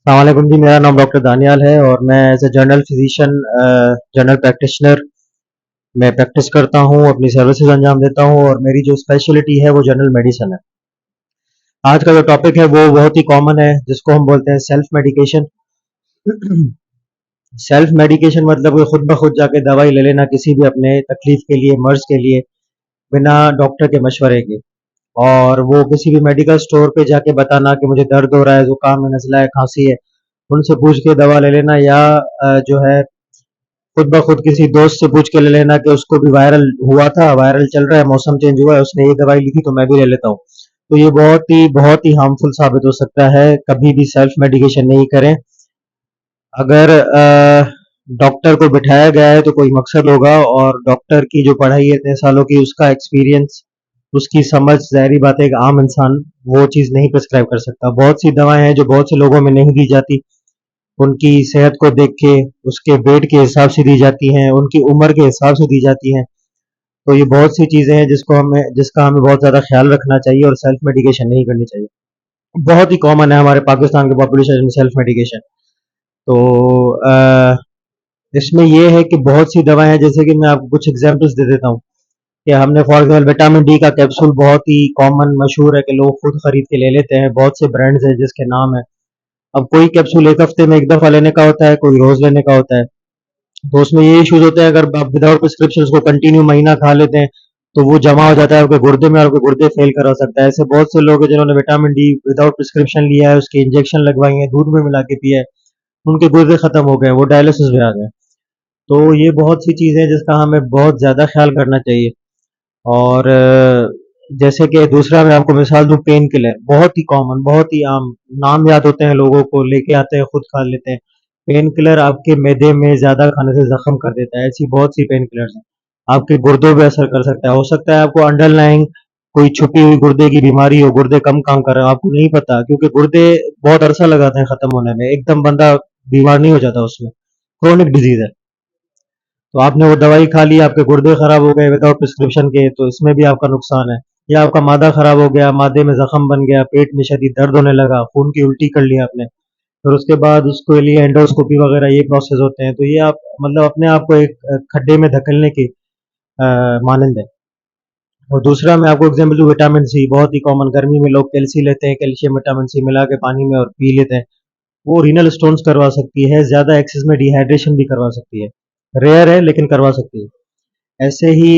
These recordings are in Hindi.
अस्सलामुअलैकुम जी। मेरा नाम डॉक्टर दानियाल है और मैं as a general physician, general practitioner मैं प्रैक्टिस करता हूँ, अपनी सर्विसेज अंजाम देता हूँ और मेरी जो स्पेशलिटी है वो जनरल मेडिसिन है। आज का जो टॉपिक है वो बहुत ही कॉमन है, जिसको हम बोलते हैं सेल्फ मेडिकेशन। सेल्फ मेडिकेशन मतलब कि खुद ब खुद जाके दवाई ले लेना किसी भी अपने तकलीफ के लिए, मर्ज के लिए, बिना डॉक्टर के मशवरे के। और वो किसी भी मेडिकल स्टोर पे जाके बताना कि मुझे दर्द हो रहा है, जुकाम है, नज़ला है, खांसी है, उनसे पूछ के दवा ले लेना, या जो है खुद ब खुद किसी दोस्त से पूछ के ले लेना कि उसको भी वायरल हुआ था, वायरल चल रहा है, मौसम चेंज हुआ है, उसने ये दवाई ली थी तो मैं भी ले लेता हूँ। तो ये बहुत ही हार्मफुल साबित हो सकता है। कभी भी सेल्फ मेडिकेशन नहीं करें। अगर डॉक्टर को बिठाया गया है तो कोई मकसद होगा, और डॉक्टर की जो पढ़ाई है इतने सालों की, उसका एक्सपीरियंस, उसकी समझ, ज़ाहिर बात है एक आम इंसान वो चीज़ नहीं प्रिस्क्राइब कर सकता। बहुत सी दवाएं हैं जो बहुत से लोगों में नहीं दी जाती, उनकी सेहत को देख के, उसके वेट के हिसाब से दी जाती हैं, उनकी उम्र के हिसाब से दी जाती हैं। तो ये बहुत सी चीज़ें हैं जिसका हमें बहुत ज़्यादा ख्याल रखना चाहिए और सेल्फ मेडिकेशन नहीं करनी चाहिए। बहुत ही कॉमन है हमारे पाकिस्तान के पॉपुलेशन में सेल्फ मेडिकेशन। तो इसमें ये है कि बहुत सी दवाएं हैं, जैसे कि मैं आपको कुछ एग्जांपल्स दे देता हूँ कि हमने फॉर एग्जाम्पल विटामिन डी का कैप्सूल बहुत ही कॉमन मशहूर है कि लोग खुद खरीद के ले लेते हैं। बहुत से ब्रांड्स हैं जिसके नाम है। अब कोई कैप्सूल एक हफ्ते में एक दफ़ा लेने का होता है, कोई रोज़ लेने का होता है। तो उसमें ये इश्यूज होते हैं, अगर आप विदाउट प्रिस्क्रिप्शन उसको कंटिन्यू महीना खा लेते हैं तो वो जमा हो जाता है आपके गुर्दे में और आपके गुर्दे फेल करा सकता है। ऐसे बहुत से लोग हैं जिन्होंने विटामिन डी विदाउट प्रिस्क्रिप्शन लिया है, उसके इंजेक्शन लगवाई हैं, दूध में मिला के पिया है, उनके गुर्दे खत्म हो गए, वो डायलिसिस में आ गए। तो ये बहुत सी चीज़ें हैं जिसका हमें बहुत ज़्यादा ख्याल करना चाहिए। और जैसे कि दूसरा मैं आपको मिसाल दूं, पेन किलर बहुत ही कॉमन, बहुत ही आम, नाम याद होते हैं लोगों को, लेके आते हैं, खुद खा लेते हैं। पेन किलर आपके मैदे में ज़्यादा खाने से ज़ख्म कर देता है। ऐसी बहुत सी पेन किलर्स हैं। आपके गुर्दों पे असर कर सकता है। हो सकता है आपको अंडरलाइंग कोई छुपी हुई गुर्दे की बीमारी हो, गुर्दे कम काम कर रहे हो, आपको नहीं पता, क्योंकि गुर्दे बहुत अरसा लगाते हैं खत्म होने में, एकदम बंदा बीमार नहीं हो जाता उसमें। क्रोनिक डिजीज है। तो आपने वो दवाई खा ली, आपके गुर्दे खराब हो गए विदाउट प्रिस्क्रिप्शन के, तो इसमें भी आपका नुकसान है। या आपका मादा खराब हो गया, मादे में जख्म बन गया, पेट में शदीद दर्द होने लगा, खून की उल्टी कर ली आपने, फिर उसके बाद उसके लिए एंडोस्कोपी वगैरह ये प्रोसेस होते हैं। तो ये आप मतलब अपने आप को एक खड्डे में धकेलने के मानंद है। और दूसरा मैं आपको एग्जाम्पल दूं, विटामिन सी बहुत ही कॉमन, गर्मी में लोग कैल्सी लेते हैं, कैल्शियम विटामिन सी मिला के पानी में और पी लेते हैं। वो रीनल स्टोन्स करवा सकती है, ज़्यादा एक्सेस में डिहाइड्रेशन भी करवा सकती है। रेयर है लेकिन करवा सकती है। ऐसे ही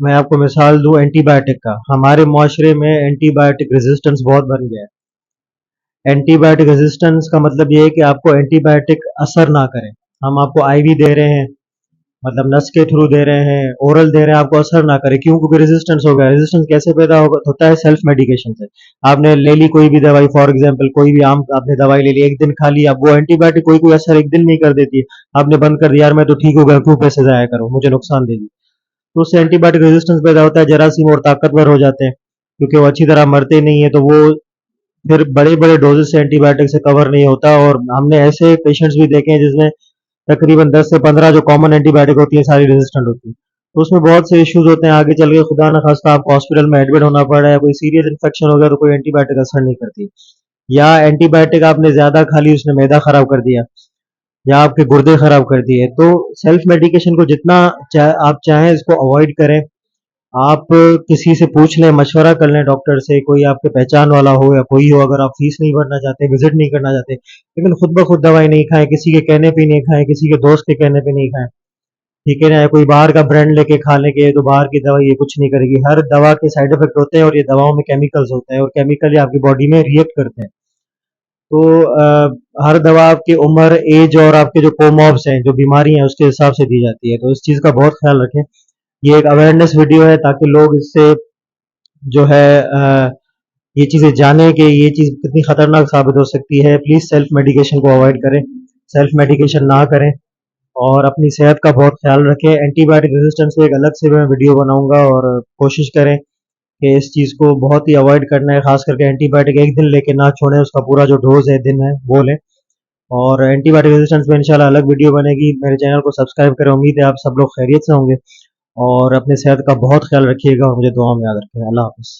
मैं आपको मिसाल दूं एंटीबायोटिक का, हमारे मुआशरे में एंटीबायोटिक रेजिस्टेंस बहुत बन गया है। एंटीबायोटिक रेजिस्टेंस का मतलब ये है कि आपको एंटीबायोटिक असर ना करें। हम आपको आईवी दे रहे हैं, मतलब नस के थ्रू दे रहे हैं, ओरल दे रहे हैं, आपको असर ना करे। क्यों? क्योंकि रेजिस्टेंस हो गया। रेजिस्टेंस कैसे पैदा होता है? सेल्फ मेडिकेशन से। आपने ले ली कोई भी दवाई, फॉर एग्जाम्पल कोई भी आम आपने दवाई ले ली, एक दिन खा ली, अब वो एंटीबायोटिक कोई कोई असर एक दिन नहीं कर देती है, आपने बंद कर दिया, यार मैं तो ठीक हो गया, क्यों पैसे जाया करो, मुझे नुकसान देगी। तो उससे एंटीबायोटिक रेजिस्टेंस पैदा होता है, जरासीम और ताकतवर हो जाते हैं, क्योंकि वो अच्छी तरह मरते नहीं है। तो वो फिर बड़े बड़े डोजेस से एंटीबायोटिक से कवर नहीं होता। और हमने ऐसे पेशेंट्स भी देखे हैं जिसमें तकरीबन 10 से 15 जो कॉमन एंटीबायोटिक होती है सारी रेजिस्टेंट होती है। तो उसमें बहुत से इश्यूज होते हैं, आगे चल के खुदा न खास्ता आपको हॉस्पिटल में एडमिट होना पड़ रहा है, कोई सीरियस इन्फेक्शन हो गया तो कोई एंटीबायोटिक असर नहीं करती। या एंटीबायोटिक आपने ज्यादा खा ली, उसने मैदा खराब कर दिया या आपके गुर्दे खराब कर दिए। तो सेल्फ मेडिकेशन को जितना आप चाहें इसको अवॉइड करें। आप किसी से पूछ लें, मशवरा कर लें डॉक्टर से, कोई आपके पहचान वाला हो या कोई हो। अगर आप फीस नहीं भरना चाहते, विजिट नहीं करना चाहते, लेकिन खुद ब खुद दवाई नहीं खाएं, किसी के कहने पे नहीं खाएं, किसी के दोस्त के कहने पे नहीं खाएं। ठीक है ना? कोई बाहर का ब्रांड लेके खा लेंगे तो बाहर की दवाई ये कुछ नहीं करेगी। हर दवा के साइड इफेक्ट होते हैं और ये दवाओं में केमिकल्स होते हैं और केमिकल आपकी बॉडी में रिएक्ट करते हैं। तो हर दवा आपकी उम्र, एज और आपके जो कोमॉर्ब्स हैं, जो बीमारी हैं, उसके हिसाब से दी जाती है। तो इस चीज़ का बहुत ख्याल रखें। ये एक अवेयरनेस वीडियो है ताकि लोग इससे जो है ये चीज़ें जानें कि ये चीज़ कितनी खतरनाक साबित हो सकती है। प्लीज़ सेल्फ मेडिकेशन को अवॉइड करें, सेल्फ मेडिकेशन ना करें और अपनी सेहत का बहुत ख्याल रखें। एंटीबायोटिक रेजिस्टेंस पे एक अलग से मैं वीडियो बनाऊंगा, और कोशिश करें कि इस चीज़ को बहुत ही अवॉइड करना है। खास करके एंटीबायोटिक एक दिन लेके ना छोड़ें, उसका पूरा जो डोज है दिन है वो लें। और एंटीबायोटिक रेजिस्टेंस पे इंशाल्लाह अलग वीडियो बनेगी। मेरे चैनल को सब्सक्राइब करें। उम्मीद है आप सब लोग खैरियत से होंगे और अपने सेहत का बहुत ख्याल रखिएगा और मुझे दुआ में याद रखें। अल्लाह हाफ़िज़।